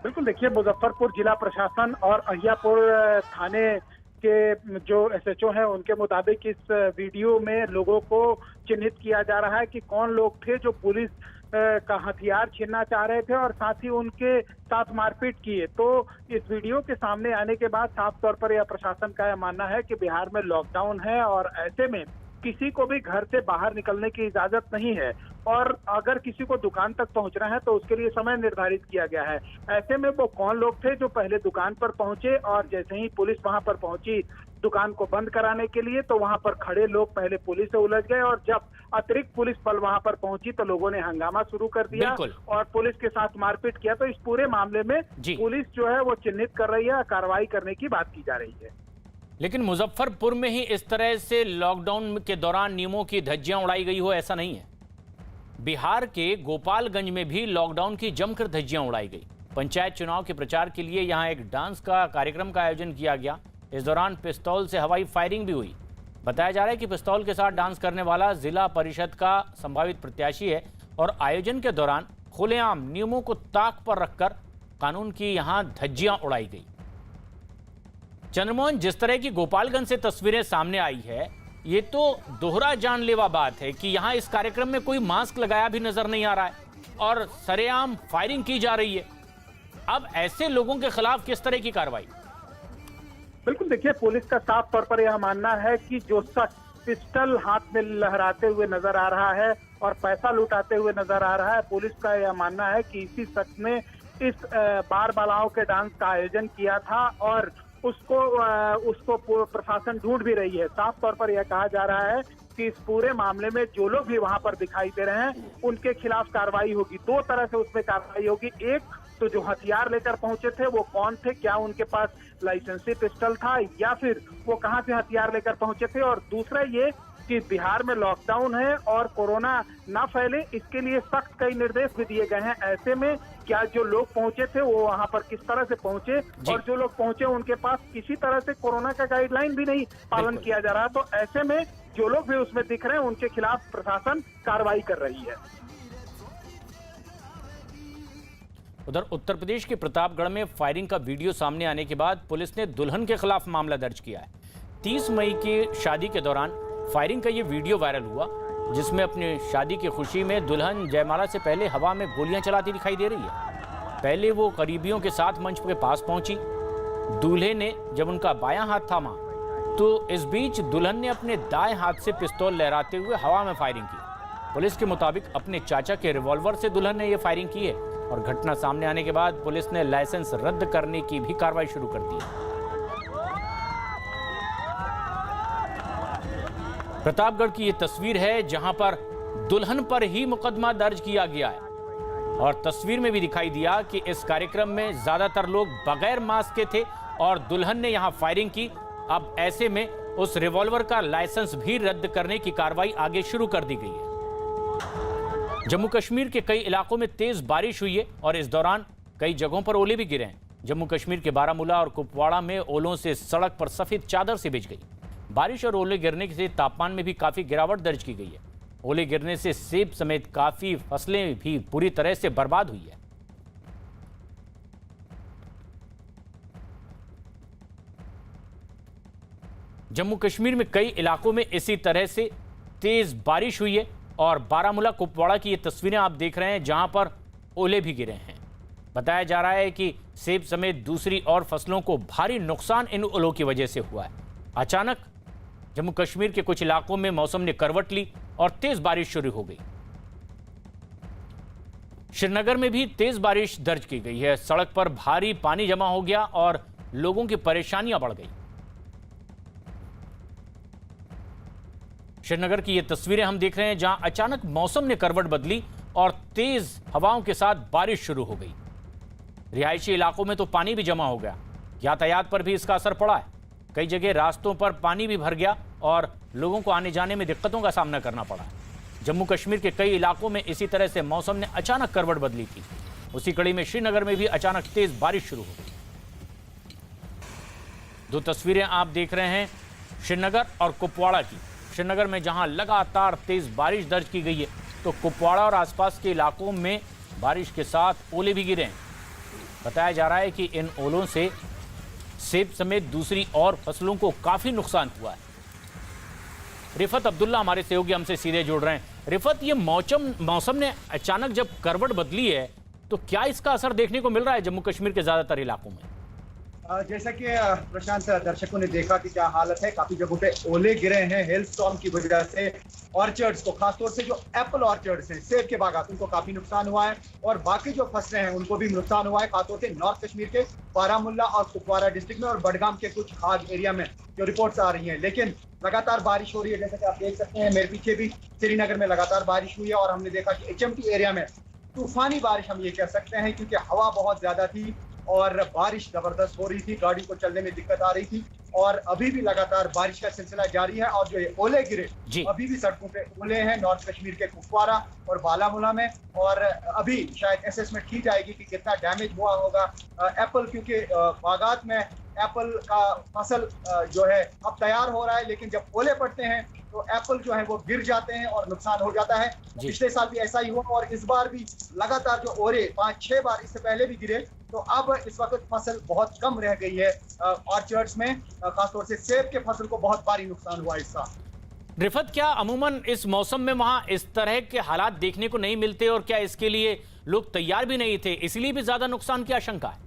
बिल्कुल, देखिए, मुजफ्फरपुर जिला प्रशासन और अहियापुर थाने के जो एसएचओ हैं उनके मुताबिक इस वीडियो में लोगों को चिन्हित किया जा रहा है कि कौन लोग थे जो पुलिस का हथियार छीनना चाह रहे थे और साथ ही उनके साथ मारपीट किए। तो इस वीडियो के सामने आने के बाद साफ तौर पर यह प्रशासन का यह मानना है कि बिहार में लॉकडाउन है और ऐसे में किसी को भी घर से बाहर निकलने की इजाजत नहीं है और अगर किसी को दुकान तक पहुंचना है तो उसके लिए समय निर्धारित किया गया है। ऐसे में वो कौन लोग थे जो पहले दुकान पर पहुंचे और जैसे ही पुलिस वहां पर पहुंची दुकान को बंद कराने के लिए तो वहां पर खड़े लोग पहले पुलिस से उलझ गए और जब अतिरिक्त पुलिस बल वहां पर पहुंची तो लोगों ने हंगामा शुरू कर दिया और पुलिस के साथ मारपीट किया। तो इस पूरे मामले में पुलिस जो है वो चिन्हित कर रही है, कार्रवाई करने की बात की जा रही है। लेकिन मुजफ्फरपुर में ही इस तरह से लॉकडाउन के दौरान नियमों की धज्जियां उड़ाई गई हो ऐसा नहीं है। बिहार के गोपालगंज में भी लॉकडाउन की जमकर धज्जियां उड़ाई गई। पंचायत चुनाव के प्रचार के लिए यहां एक डांस का कार्यक्रम का आयोजन किया गया। इस दौरान पिस्तौल से हवाई फायरिंग भी हुई। बताया जा रहा है कि पिस्तौल के साथ डांस करने वाला जिला परिषद का संभावित प्रत्याशी है और आयोजन के दौरान खुलेआम नियमों को ताक पर रखकर कानून की यहां धज्जियां उड़ाई गई। चंद्रमोहन, जिस तरह की गोपालगंज से तस्वीरें सामने आई है, ये तो दोहरा जानलेवा बात है कि यहां इस कार्यक्रम में कोई मास्क लगाया भी नजर नहीं आ रहा है और सरेआम फायरिंग की जा रही है। अब ऐसे लोगों के खिलाफ किस तरह की कार्रवाई? बिल्कुल, देखिए, पुलिस का साफ तौर पर यह मानना है कि जो शख्स पिस्टल हाथ में लहराते हुए नजर आ रहा है और पैसा लुटाते हुए नजर आ रहा है, पुलिस का यह मानना है कि इसी शख्स ने इस बार बालाओं के डांस का आयोजन किया था और उसको प्रशासन ढूंढ भी रही है। साफ तौर पर यह कहा जा रहा है कि इस पूरे मामले में जो लोग भी वहां पर दिखाई दे रहे हैं उनके खिलाफ कार्रवाई होगी। दो तरह से उसमें कार्रवाई होगी। एक तो जो हथियार लेकर पहुंचे थे वो कौन थे, क्या उनके पास लाइसेंसी पिस्टल था या फिर वो कहां से हथियार लेकर पहुंचे थे, और दूसरा ये कि बिहार में लॉकडाउन है और कोरोना ना फैले इसके लिए सख्त कई निर्देश भी दिए गए हैं। ऐसे में क्या जो लोग पहुंचे थे वो वहां पर किस तरह से पहुंचे और जो लोग पहुंचे उनके पास किसी तरह से कोरोना का गाइडलाइन भी नहीं पालन किया जा रहा। तो ऐसे में जो लोग भी उसमें दिख रहे हैं उनके खिलाफ प्रशासन कार्रवाई कर रही है। उधर उत्तर प्रदेश के प्रतापगढ़ में फायरिंग का वीडियो सामने आने के बाद पुलिस ने दुल्हन के खिलाफ मामला दर्ज किया है। 30 मई की शादी के दौरान फायरिंग का ये वीडियो वायरल हुआ जिसमें अपनी शादी की खुशी में दुल्हन जयमाला से पहले हवा में गोलियां चलाती दिखाई दे रही है। पहले वो करीबियों के साथ मंच के पास पहुंची। दूल्हे ने जब उनका बायां हाथ थामा तो इस बीच दुल्हन ने अपने दाएं हाथ से पिस्तौल लहराते हुए हवा में फायरिंग की। पुलिस के मुताबिक अपने चाचा के रिवॉल्वर से दुल्हन ने यह फायरिंग की है और घटना सामने आने के बाद पुलिस ने लाइसेंस रद्द करने की भी कार्रवाई शुरू कर दी है। प्रतापगढ़ की ये तस्वीर है जहां पर दुल्हन पर ही मुकदमा दर्ज किया गया है और तस्वीर में भी दिखाई दिया कि इस कार्यक्रम में ज्यादातर लोग बगैर मास्क के थे और दुल्हन ने यहां फायरिंग की। अब ऐसे में उस रिवॉल्वर का लाइसेंस भी रद्द करने की कार्रवाई आगे शुरू कर दी गई है। जम्मू कश्मीर के कई इलाकों में तेज बारिश हुई है और इस दौरान कई जगहों पर ओले भी गिरे हैं। जम्मू कश्मीर के बारामूला और कुपवाड़ा में ओलों से सड़क पर सफेद चादर से बिछ गई। बारिश और ओले गिरने से तापमान में भी काफी गिरावट दर्ज की गई है। ओले गिरने से सेब समेत काफी फसलें भी पूरी तरह से बर्बाद हुई है। जम्मू कश्मीर में कई इलाकों में इसी तरह से तेज बारिश हुई है और बारामूला कुपवाड़ा की ये तस्वीरें आप देख रहे हैं जहां पर ओले भी गिरे हैं। बताया जा रहा है कि सेब समेत दूसरी और फसलों को भारी नुकसान इन ओलों की वजह से हुआ है। अचानक जम्मू कश्मीर के कुछ इलाकों में मौसम ने करवट ली और तेज बारिश शुरू हो गई। श्रीनगर में भी तेज बारिश दर्ज की गई है। सड़क पर भारी पानी जमा हो गया और लोगों की परेशानियां बढ़ गई। श्रीनगर की ये तस्वीरें हम देख रहे हैं जहां अचानक मौसम ने करवट बदली और तेज हवाओं के साथ बारिश शुरू हो गई। रिहायशी इलाकों में तो पानी भी जमा हो गया। यातायात पर भी इसका असर पड़ा है। कई जगह रास्तों पर पानी भी भर गया और लोगों को आने जाने में दिक्कतों का सामना करना पड़ा। जम्मू कश्मीर के कई इलाकों में इसी तरह से मौसम ने अचानक करवट बदली थी। उसी कड़ी में श्रीनगर में भी अचानक तेज बारिश शुरू हो गई। दो तस्वीरें आप देख रहे हैं श्रीनगर और कुपवाड़ा की। श्रीनगर में जहां लगातार तेज बारिश दर्ज की गई है, तो कुपवाड़ा और आसपास के इलाकों में बारिश के साथ ओले भी गिरे हैं। बताया जा रहा है कि इन ओलों से सेब समेत दूसरी और फसलों को काफी नुकसान हुआ है। रिफत अब्दुल्ला हमारे सहयोगी हमसे सीधे जुड़ रहे हैं। रिफत, ये मौसम ने अचानक जब करवट बदली है तो क्या इसका असर देखने को मिल रहा है जम्मू कश्मीर के ज्यादातर इलाकों में? जैसा कि प्रशांत, दर्शकों ने देखा कि क्या हालत है, काफी जगहों पे ओले गिरे हैं हेल स्टॉर्म की वजह से। ऑर्चर्ड्स को, खासतौर से जो एप्पल ऑर्चर्ड्स हैं, सेब के बागात, उनको काफी नुकसान हुआ है और बाकी जो फसलें हैं उनको भी नुकसान हुआ है, खासतौर से नॉर्थ कश्मीर के बारामुल्ला और कुपवाड़ा डिस्ट्रिक्ट में और बडगाम के कुछ खाग एरिया में जो रिपोर्ट्स आ रही हैं। लेकिन लगातार बारिश हो रही है, जैसा कि आप देख सकते हैं मेरे पीछे भी श्रीनगर में लगातार बारिश हुई है और हमने देखा कि HMT एरिया में तूफानी बारिश हम ये कह सकते हैं, क्योंकि हवा बहुत ज्यादा थी और बारिश जबरदस्त हो रही थी, गाड़ी को चलने में दिक्कत आ रही थी और अभी भी लगातार बारिश का सिलसिला जारी है। और जो ये ओले गिरे, अभी भी सड़कों पे ओले हैं नॉर्थ कश्मीर के कुपवाड़ा और बारामूला में, और अभी शायद असेसमेंट की जाएगी कि कितना डैमेज हुआ होगा एप्पल, क्योंकि बागात में एप्पल का फसल जो है अब तैयार हो रहा है, लेकिन जब ओले पड़ते हैं तो एप्पल जो है वो गिर जाते हैं और नुकसान हो जाता है। पिछले साल भी ऐसा ही हुआ और इस बार भी लगातार जो ओले 5-6 बार इससे पहले भी गिरे, तो अब इस वक्त फसल बहुत कम रह गई है ऑर्चर्ड्स में, खासतौर से सेब के फसल को बहुत भारी नुकसान हुआ इस साल। रिफत, क्या अमूमन इस मौसम में वहां इस तरह के हालात देखने को नहीं मिलते और क्या इसके लिए लोग तैयार भी नहीं थे, इसलिए भी ज्यादा नुकसान की आशंका है?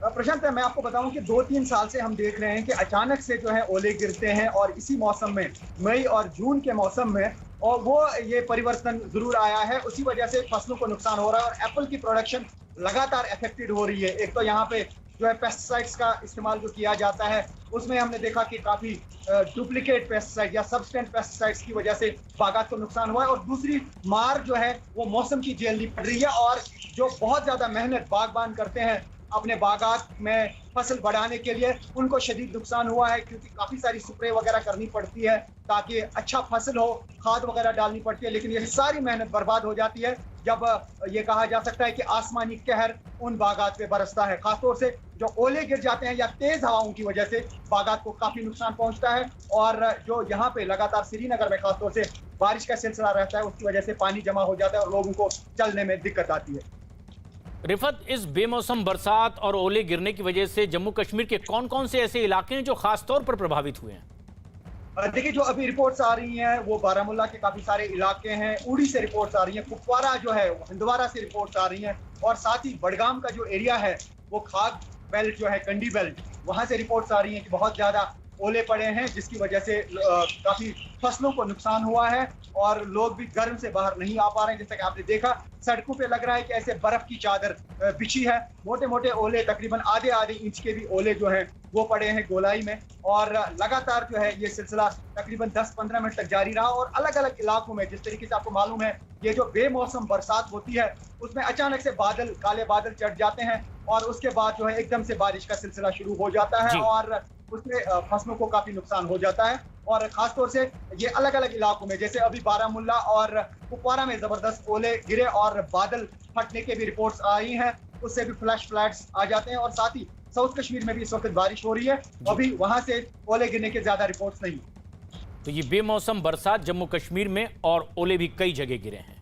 प्रशांत, मैं आपको बताऊं कि 2-3 साल से हम देख रहे हैं कि अचानक से जो है ओले गिरते हैं और इसी मौसम में, मई और जून के मौसम में, और वो ये परिवर्तन जरूर आया है, उसी वजह से फसलों को नुकसान हो रहा है और एप्पल की प्रोडक्शन लगातार अफेक्टेड हो रही है। एक तो यहाँ पे जो है पेस्टिसाइड्स का इस्तेमाल जो किया जाता है, उसमें हमने देखा कि काफी डुप्लीकेट पेस्टिसाइड या सब्सटेंट पेस्टिसाइड्स की वजह से बागात को नुकसान हुआ है, और दूसरी मार जो है वो मौसम की झेलनी पड़ रही है। और जो बहुत ज्यादा मेहनत बागबान करते हैं अपने बागात में फसल बढ़ाने के लिए, उनको शदीद नुकसान हुआ है, क्योंकि काफी सारी स्प्रे वगैरह करनी पड़ती है ताकि अच्छा फसल हो, खाद वगैरह डालनी पड़ती है, लेकिन ये सारी मेहनत बर्बाद हो जाती है जब ये कहा जा सकता है कि आसमानी कहर उन बागात पे बरसता है। खासतौर से जो ओले गिर जाते हैं या तेज हवाओं की वजह से बागात को काफी नुकसान पहुंचता है, और जो यहाँ पे लगातार श्रीनगर में खासतौर से बारिश का सिलसिला रहता है, उसकी वजह से पानी जमा हो जाता है और लोगों को चलने में दिक्कत आती है। रिफत, इस बेमौसम बरसात और ओले गिरने की वजह से जम्मू कश्मीर के कौन कौन से ऐसे इलाके हैं जो खास तौर पर प्रभावित हुए हैं? देखिए, जो अभी रिपोर्ट्स आ रही हैं वो बारामूला के काफी सारे इलाके हैं, उड़ी से रिपोर्ट्स आ रही हैं, कुपवाड़ा जो है हंदवारा से रिपोर्ट्स आ रही हैं, और साथ ही बडगाम का जो एरिया है वो खाग बेल्ट जो है, कंडी बेल्ट, वहां से रिपोर्ट्स आ रही हैं कि बहुत ज्यादा ओले पड़े हैं, जिसकी वजह से काफी फसलों को नुकसान हुआ है और लोग भी गर्म से बाहर नहीं आ पा रहे हैं। जैसा कि आपने देखा सड़कों पे लग रहा है कि ऐसे बर्फ की चादर बिछी है, मोटे मोटे ओले, तकरीबन आधे इंच के भी ओले जो हैं वो पड़े हैं गोलाई में, और लगातार जो है ये सिलसिला तकरीबन 10-15 मिनट तक जारी रहा। और अलग अलग इलाकों में, जिस तरीके से आपको मालूम है, ये जो बेमौसम बरसात होती है उसमें अचानक से बादल, काले बादल चढ़ जाते हैं और उसके बाद जो है एकदम से बारिश का सिलसिला शुरू हो जाता है और उसमें फसलों को काफी नुकसान हो जाता है। और खासतौर से ये अलग अलग इलाकों में, जैसे अभी बारामूला और कुपवाड़ा में जबरदस्त ओले गिरे और बादल फटने के भी रिपोर्ट्स आई हैं, उससे भी फ्लैश फ्लड्स आ जाते हैं। और साथ ही साउथ कश्मीर में भी इस वक्त बारिश हो रही है, अभी वहां से ओले गिरने के ज्यादा रिपोर्ट्स नहीं। तो ये बेमौसम बरसात जम्मू कश्मीर में और ओले भी कई जगह गिरे हैं।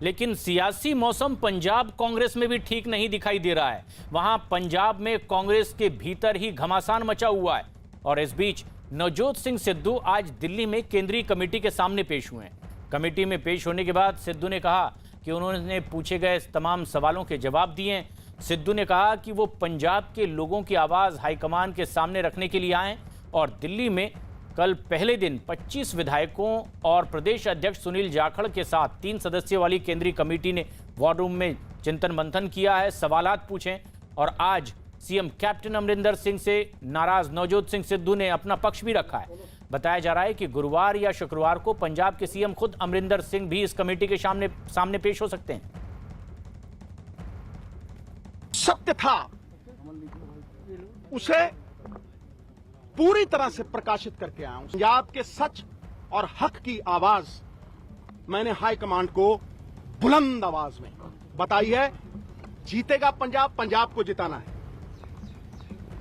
लेकिन सियासी मौसम पंजाब कांग्रेस में भी ठीक नहीं दिखाई दे रहा है। वहां पंजाब में कांग्रेस के भीतर ही घमासान मचा हुआ है और इस बीच नवजोत सिंह सिद्धू आज दिल्ली में केंद्रीय कमेटी के सामने पेश हुए हैं। कमेटी में पेश होने के बाद सिद्धू ने कहा कि उन्होंने पूछे गए तमाम सवालों के जवाब दिए। सिद्धू ने कहा कि वो पंजाब के लोगों की आवाज़ हाईकमान के सामने रखने के लिए आए और दिल्ली में कल पहले दिन 25 विधायकों और प्रदेश अध्यक्ष सुनील जाखड़ के साथ 3 सदस्यों वाली केंद्रीय कमेटी ने वॉर रूम में चिंतन मंथन किया है, सवालात पूछे। और आज सीएम कैप्टन अमरिंदर सिंह से नाराज नवजोत सिंह सिद्धू ने अपना पक्ष भी रखा है। बताया जा रहा है कि गुरुवार या शुक्रवार को पंजाब के सीएम खुद अमरिंदर सिंह भी इस कमेटी के सामने पेश हो सकते हैं। सत्य था उसे पूरी तरह से प्रकाशित करके आया हूं। पंजाब के सच और हक की आवाज मैंने हाईकमांड को बुलंद आवाज में बताई है। जीतेगा पंजाब, पंजाब को जिताना है।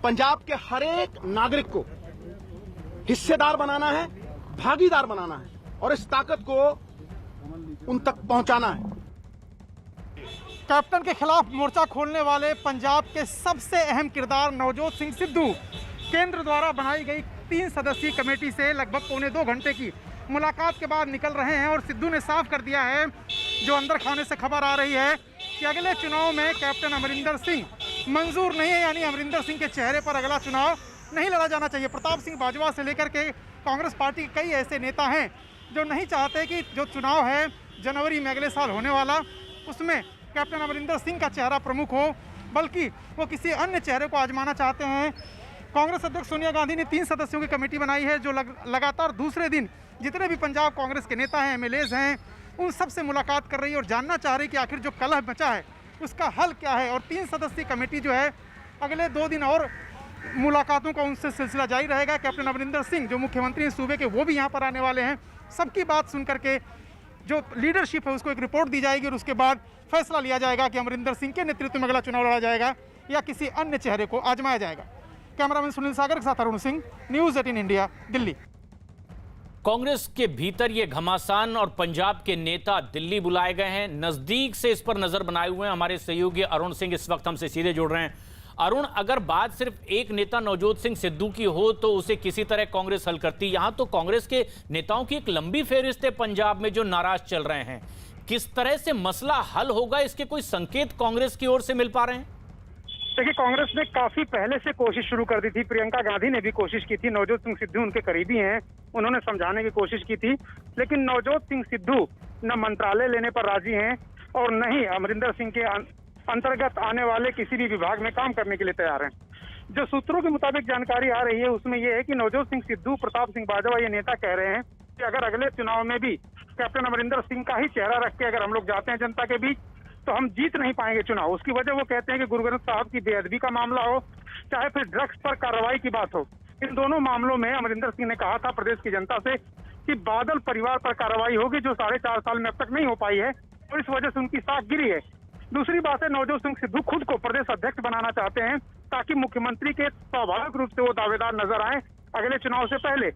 पंजाब के हर एक नागरिक को हिस्सेदार बनाना है, भागीदार बनाना है और इस ताकत को उन तक पहुंचाना है। कैप्टन के खिलाफ मोर्चा खोलने वाले पंजाब के सबसे अहम किरदार नवजोत सिंह सिद्धू केंद्र द्वारा बनाई गई 3 सदस्यीय कमेटी से लगभग पौने 2 घंटे की मुलाकात के बाद निकल रहे हैं और सिद्धू ने साफ कर दिया है, जो अंदर खाने से खबर आ रही है कि अगले चुनाव में कैप्टन अमरिंदर सिंह मंजूर नहीं है, यानी अमरिंदर सिंह के चेहरे पर अगला चुनाव नहीं लड़ा जाना चाहिए। प्रताप सिंह बाजवा से लेकर के कांग्रेस पार्टी के कई ऐसे नेता हैं जो नहीं चाहते कि जो चुनाव है जनवरी में अगले साल होने वाला, उसमें कैप्टन अमरिंदर सिंह का चेहरा प्रमुख हो, बल्कि वो किसी अन्य चेहरे को आजमाना चाहते हैं। कांग्रेस अध्यक्ष सोनिया गांधी ने 3 सदस्यों की कमेटी बनाई है, जो लगातार दूसरे दिन जितने भी पंजाब कांग्रेस के नेता हैं, एमएलएज हैं, उन सब से मुलाकात कर रही है और जानना चाह रही है कि आखिर जो कलह मचा है उसका हल क्या है। और 3 सदस्यीय कमेटी जो है अगले 2 दिन और मुलाकातों का उनसे सिलसिला जारी रहेगा। कैप्टन अमरिंदर सिंह जो मुख्यमंत्री हैं सूबे के, वो भी यहाँ पर आने वाले हैं। सबकी बात सुन करके जो लीडरशिप है उसको एक रिपोर्ट दी जाएगी और उसके बाद फैसला लिया जाएगा कि अमरिंदर सिंह के नेतृत्व में अगला चुनाव लड़ा जाएगा या किसी अन्य चेहरे को आजमाया जाएगा। कैमरामैन सुनील सागर के साथ अरुण सिंह, न्यूज़ 18 इंडिया, दिल्ली। कांग्रेस के भीतर ये घमासान और पंजाब के नेता दिल्ली बुलाए गए हैं। नजदीक से इस पर नजर बनाए हुए हैं हमारे सहयोगी अरुण सिंह, इस वक्त हमसे सीधे जुड़ रहे हैं। अरुण, अगर बात सिर्फ एक नेता नवजोत सिंह सिद्धू की हो तो उसे किसी तरह कांग्रेस हल करती, यहां तो कांग्रेस के नेताओं की एक लंबी फेहरिस्त है पंजाब में जो नाराज चल रहे हैं। किस तरह से मसला हल होगा, इसके कोई संकेत कांग्रेस की ओर से मिल पा रहे हैं? देखिए, कांग्रेस ने काफी पहले से कोशिश शुरू कर दी थी। प्रियंका गांधी ने भी कोशिश की थी, नवजोत सिंह सिद्धू उनके करीबी हैं, उन्होंने समझाने की कोशिश की थी, लेकिन नवजोत सिंह सिद्धू न मंत्रालय लेने पर राजी हैं और न ही अमरिंदर सिंह के अंतर्गत आने वाले किसी भी विभाग में काम करने के लिए तैयार हैं। जो सूत्रों के मुताबिक जानकारी आ रही है उसमें यह है कि नवजोत सिंह सिद्धू, प्रताप सिंह बाजवा ये नेता कह रहे हैं कि अगर अगले चुनाव में भी कैप्टन अमरिंदर सिंह का ही चेहरा रख के अगर हम लोग जाते हैं जनता के बीच तो हम जीत नहीं पाएंगे चुनाव। उसकी वजह वो कहते हैं कि गुरु ग्रंथ साहब की बेअदबी का मामला हो, चाहे फिर ड्रग्स पर कार्रवाई की बात हो, इन दोनों मामलों में अमरिंदर सिंह ने कहा था प्रदेश की जनता से कि बादल परिवार पर कार्रवाई होगी जो 4.5 साल में अब तक नहीं हो पाई है और इस वजह से उनकी साख गिरी है। दूसरी बात है, नवजोत सिंह सिद्धू खुद को प्रदेश अध्यक्ष बनाना चाहते हैं ताकि मुख्यमंत्री के स्वाभाविक रूप से वो दावेदार नजर आए अगले चुनाव से पहले।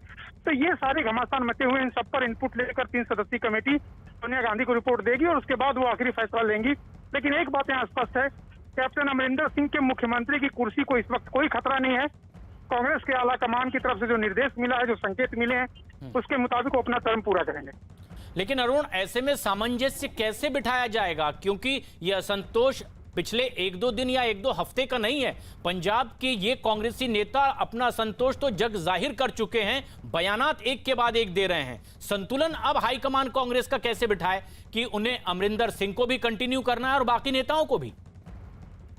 तो ये सारे घमासान मचे हुए, इन सब पर इनपुट लेकर 3 सदस्यीय कमेटी सोनिया गांधी को रिपोर्ट देगी और उसके बाद वो आखिरी फैसला लेंगी। लेकिन एक बात यहाँ स्पष्ट है, कैप्टन अमरिंदर सिंह के मुख्यमंत्री की कुर्सी को इस वक्त कोई खतरा नहीं है। कांग्रेस के आला कमान की तरफ से जो निर्देश मिला है, जो संकेत मिले हैं, उसके मुताबिक वो अपना टर्म पूरा करेंगे। लेकिन अरुण, ऐसे में सामंजस्य कैसे बिठाया जाएगा, क्योंकि ये असंतोष पिछले 1-2 दिन या 1-2 हफ्ते का नहीं है। पंजाब के ये कांग्रेसी नेता अपना असंतोष तो जग जाहिर कर चुके हैं, बयानात एक के बाद एक दे रहे हैं। संतुलन अब हाईकमान कांग्रेस का कैसे बिठाए कि उन्हें अमरिंदर सिंह को भी कंटिन्यू करना है और बाकी नेताओं को भी?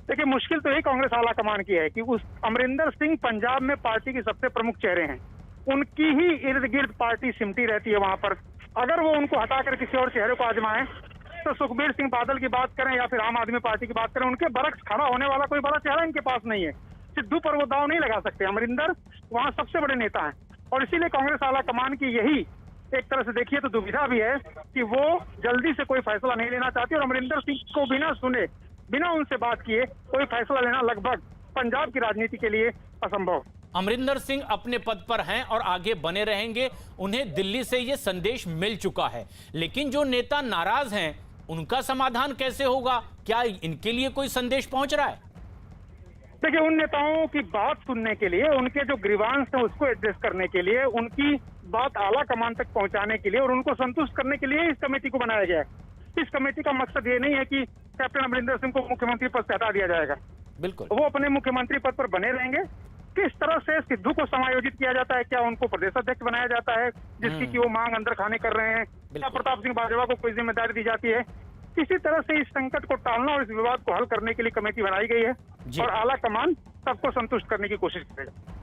देखिए, मुश्किल तो यही कांग्रेस आला कमान की है कि उस अमरिंदर सिंह पंजाब में पार्टी के सबसे प्रमुख चेहरे हैं, उनकी ही इर्द गिर्द पार्टी सिमटी रहती है वहां पर। अगर वो उनको हटाकर किसी और चेहरे को आजमाएं तो सुखबीर सिंह बादल की बात करें या फिर आम आदमी पार्टी की बात करें, उनके बरक्स खड़ा होने वाला कोई बड़ा चेहरा इनके पास नहीं है। सिद्धू पर वो दाव नहीं लगा सकते। अमरिंदर वहां सबसे बड़े नेता हैं और इसीलिए कांग्रेस आला कमान की यही एक तरह से देखिए तो दुविधा भी है कि वो जल्दी से कोई फैसला नहीं लेना चाहती और अमरिंदर सिंह को बिना सुने, बिना उनसे बात किए कोई फैसला लेना लगभग पंजाब की राजनीति के लिए असंभव। अमरिंदर सिंह अपने पद पर हैं और आगे बने रहेंगे, उन्हें दिल्ली से ये संदेश मिल चुका है। लेकिन जो नेता नाराज हैं उनका समाधान कैसे होगा? क्या इनके लिए कोई संदेश पहुंच रहा है? देखिए, उन नेताओं की बात सुनने के लिए, उनके जो ग्रीवांस है उसको एड्रेस करने के लिए, उनकी बात आला कमान तक पहुंचाने के लिए और उनको संतुष्ट करने के लिए इस कमेटी को बनाया गया है। इस कमेटी का मकसद ये नहीं है कि कैप्टन अमरिंदर सिंह को मुख्यमंत्री पद से हटा दिया जाएगा। बिल्कुल, वो अपने मुख्यमंत्री पद पर बने रहेंगे। किस तरह से सिद्धू को समायोजित किया जाता है, क्या उनको प्रदेश अध्यक्ष बनाया जाता है जिसकी कि वो मांग अंदर खाने कर रहे हैं, क्या प्रताप सिंह बाजवा को कोई जिम्मेदारी दी जाती है, किसी तरह से इस संकट को टालना और इस विवाद को हल करने के लिए कमेटी बनाई गई है और आला कमान सबको संतुष्ट करने की कोशिश करेगा।